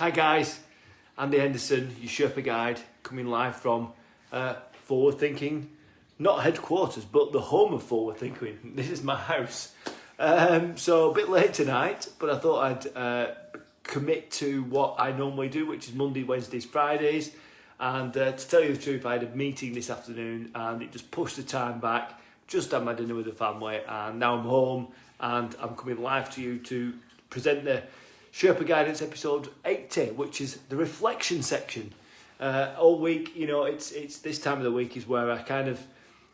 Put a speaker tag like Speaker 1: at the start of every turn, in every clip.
Speaker 1: Hi guys, Andy Henderson, your Sherpa guide, coming live from Forward Thinking, not headquarters, but the home of Forward Thinking. This is my house. So a bit late tonight, but I thought I'd commit to what I normally do, which is Monday, Wednesdays, Fridays. And to tell you the truth, I had a meeting this afternoon and it just pushed the time back. Just had my dinner with the family and now I'm home and I'm coming live to you to present the Sherpa Guidance episode 80, which is the reflection section. All week, you know, it's this time of the week is where I kind of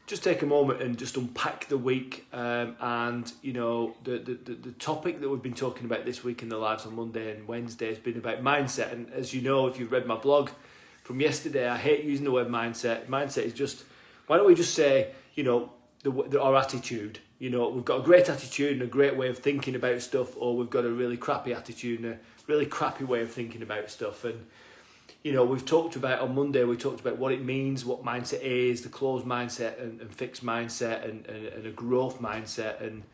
Speaker 1: just take a moment and just unpack the week. And you know, the topic that we've been talking about this week in the lives on Monday and Wednesday has been about mindset. And as you know, if you've read my blog from yesterday, I hate using the word mindset. Mindset is just, why don't we just say, you know, our attitude. You know, we've got a great attitude and a great way of thinking about stuff, or we've got a really crappy attitude and a really crappy way of thinking about stuff. And, you know, we've talked about, on Monday, we talked about what it means, what mindset is, the closed mindset and fixed mindset and a growth mindset. And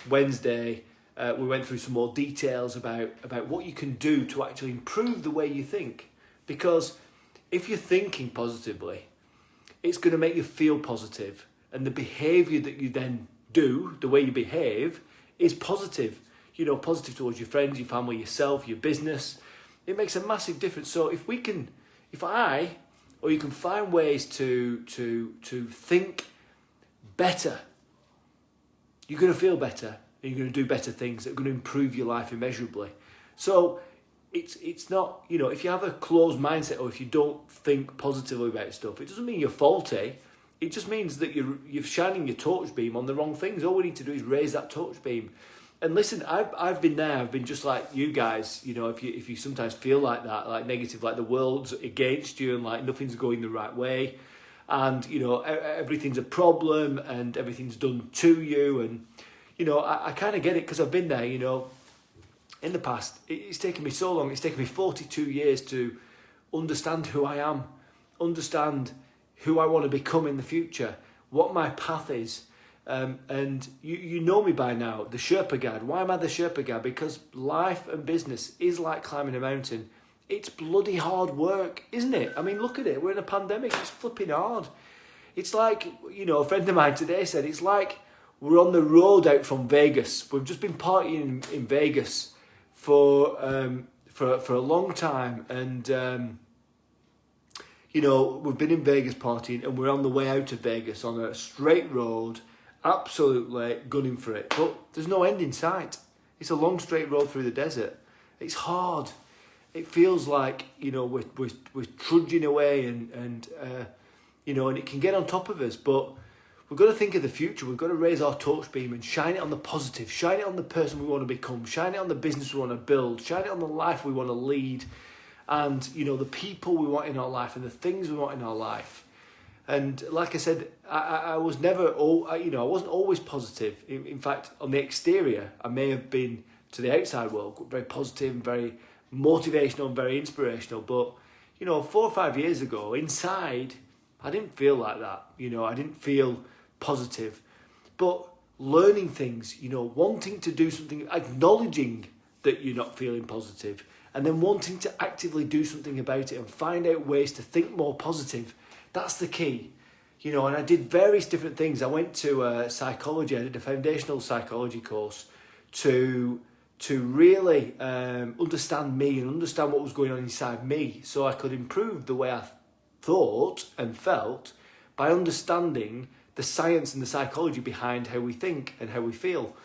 Speaker 1: Wednesday, we went through some more details about what you can do to actually improve the way you think. Because if you're thinking positively, it's going to make you feel positive. And the behaviour that you then do, the way you behave, is positive. You know, positive towards your friends, your family, yourself, your business. It makes a massive difference. So if you can find ways to think better, you're going to feel better and you're going to do better things that are going to improve your life immeasurably. So it's not, you know, if you have a closed mindset or if you don't think positively about stuff, it doesn't mean you're faulty. It just means that you're shining your torch beam on the wrong things. All we need to do is raise that torch beam. And listen, I've been there. I've been just like you guys. You know, if you sometimes feel like that, like negative, like the world's against you and like nothing's going the right way, and you know everything's a problem and everything's done to you. And you know, I kind of get it because I've been there. You know, in the past, it's taken me so long. It's taken me 42 years to understand who I am, understand who I want to become in the future, what my path is. And you know me by now, the Sherpa Guide. Why am I the Sherpa Guide? Because life and business is like climbing a mountain. It's bloody hard work, isn't it? I mean, look at it. We're in a pandemic. It's flipping hard. It's like, you know, a friend of mine today said, it's like we're on the road out from Vegas. We've just been partying in Vegas for a long time. And, you know, we've been in Vegas partying and we're on the way out of Vegas on a straight road, absolutely gunning for it. But there's no end in sight. It's a long straight road through the desert. It's hard. It feels like, you know, we're trudging away and you know, and it can get on top of us. But we've got to think of the future. We've got to raise our torch beam and shine it on the positive. Shine it on the person we want to become. Shine it on the business we want to build. Shine it on the life we want to lead. And, you know, the people we want in our life and the things we want in our life. And like I said, I was never, you know, I wasn't always positive. In fact, on the exterior, I may have been to the outside world very positive and very motivational and very inspirational. But, you know, 4 or 5 years ago, inside, I didn't feel like that. You know, I didn't feel positive. But learning things, you know, wanting to do something, acknowledging that you're not feeling positive, and then wanting to actively do something about it and find out ways to think more positive. That's the key. You know, and I did various different things. I went to psychology. I did a foundational psychology course to really understand me and understand what was going on inside me so I could improve the way I thought and felt by understanding the science and the psychology behind how we think and how we feel.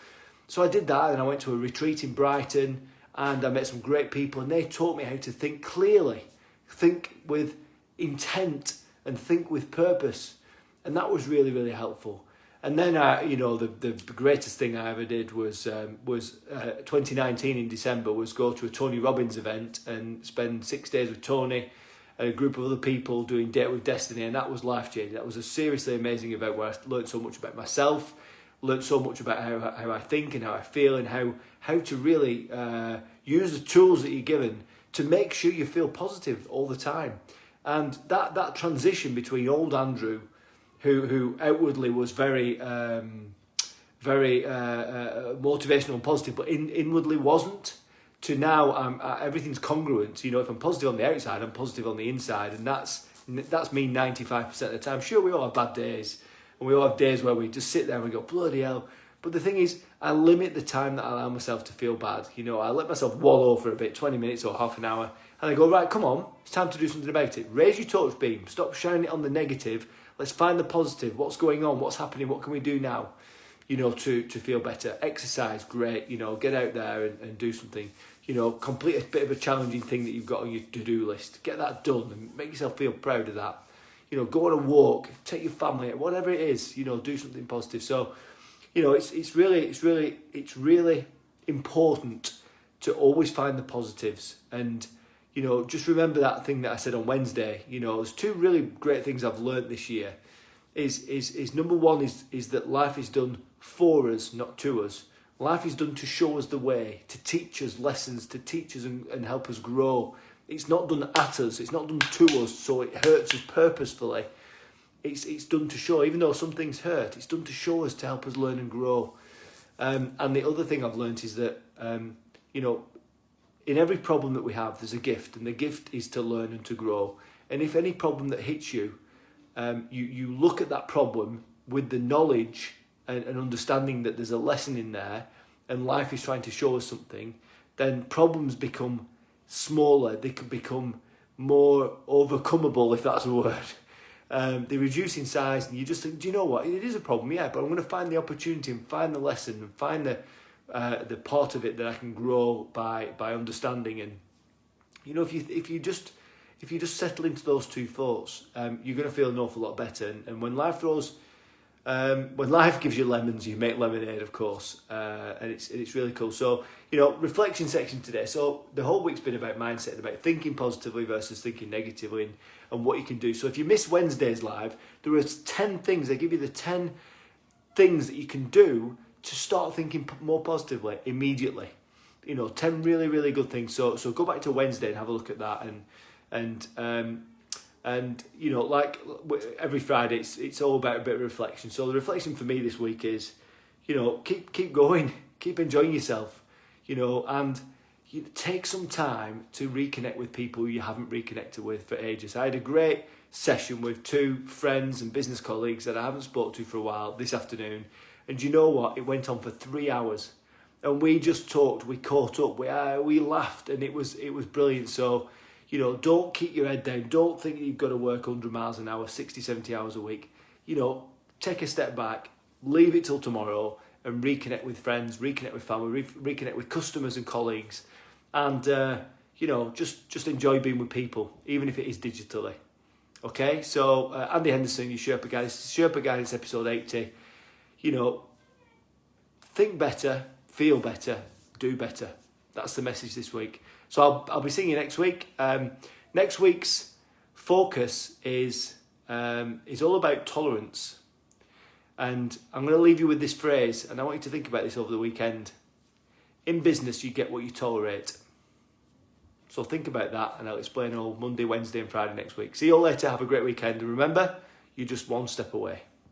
Speaker 1: So I did that and I went to a retreat in Brighton. And I met some great people and they taught me how to think clearly, think with intent and think with purpose. And that was really, really helpful. And then, you know, the greatest thing I ever did was 2019 in December was go to a Tony Robbins event and spend 6 days with Tony and a group of other people doing Date with Destiny. And that was life-changing. That was a seriously amazing event where I learned so much about myself, learned so much about how I think and how I feel and how to really use the tools that you're given to make sure you feel positive all the time. And that transition between old Andrew, who outwardly was very motivational and positive, but inwardly wasn't, to now everything's congruent. You know, if I'm positive on the outside, I'm positive on the inside, and that's me 95% of the time. Sure, we all have bad days, and we all have days where we just sit there and we go, bloody hell. But the thing is, I limit the time that I allow myself to feel bad. You know, I let myself wallow for a bit, 20 minutes or half an hour, and I go, right, come on, it's time to do something about it. Raise your torch beam, stop shining it on the negative. Let's find the positive. What's going on? What's happening? What can we do now? You know, to feel better. Exercise, great. You know, get out there and do something. You know, complete a bit of a challenging thing that you've got on your to-do list. Get that done and make yourself feel proud of that. You know, go on a walk, take your family, whatever it is. You know, do something positive. So, you know, it's really important to always find the positives. And, you know, just remember that thing that I said on Wednesday. You know, there's two really great things I've learned this year. Is number one is that life is done for us, not to us. Life is done to show us the way, to teach us lessons, to teach us and help us grow. It's not done at us. It's not done to us, so it hurts us purposefully. It's done to show, even though some things hurt, it's done to show us, to help us learn and grow. And the other thing I've learned is that, you know, in every problem that we have, there's a gift, and the gift is to learn and to grow. And if any problem that hits you, you look at that problem with the knowledge and understanding that there's a lesson in there, and life is trying to show us something, then problems become smaller. They can become more overcomable, if that's a word. They reduce in size, and you just think, do you know what? It is a problem, yeah, but I'm going to find the opportunity and find the lesson and find the part of it that I can grow by understanding. And you know, if you just settle into those two thoughts, you're going to feel an awful lot better. And when life gives you lemons, you make lemonade, of course, and it's really cool. So, you know, reflection section today. So the whole week's been about mindset, and about thinking positively versus thinking negatively, and what you can do. So if you missed Wednesday's live, there was 10 things. I give you the 10 things that you can do to start thinking more positively immediately. You know, 10 really, really good things. So go back to Wednesday and have a look at that. And you know, like every Friday, it's all about a bit of reflection. So the reflection for me this week is, you know, keep going, keep enjoying yourself, you know, and you take some time to reconnect with people you haven't reconnected with for ages. I had a great session with 2 friends and business colleagues that I haven't spoken to for a while this afternoon, and you know what? It went on for 3 hours, and we just talked, we caught up, we laughed, and it was brilliant. So, you know, don't keep your head down. Don't think that you've got to work 100 miles an hour, 60, 70 hours a week. You know, take a step back, leave it till tomorrow, and reconnect with friends, reconnect with family, reconnect with customers and colleagues. And, you know, just enjoy being with people, even if it is digitally. Okay, so Andy Henderson, your Sherpa guy. This is Sherpa Guidance episode 80. You know, think better, feel better, do better. That's the message this week. So I'll be seeing you next week. Next week's focus is all about tolerance. And I'm going to leave you with this phrase, and I want you to think about this over the weekend. In business, you get what you tolerate. So think about that, and I'll explain all Monday, Wednesday and Friday next week. See you all later. Have a great weekend. And remember, you're just one step away.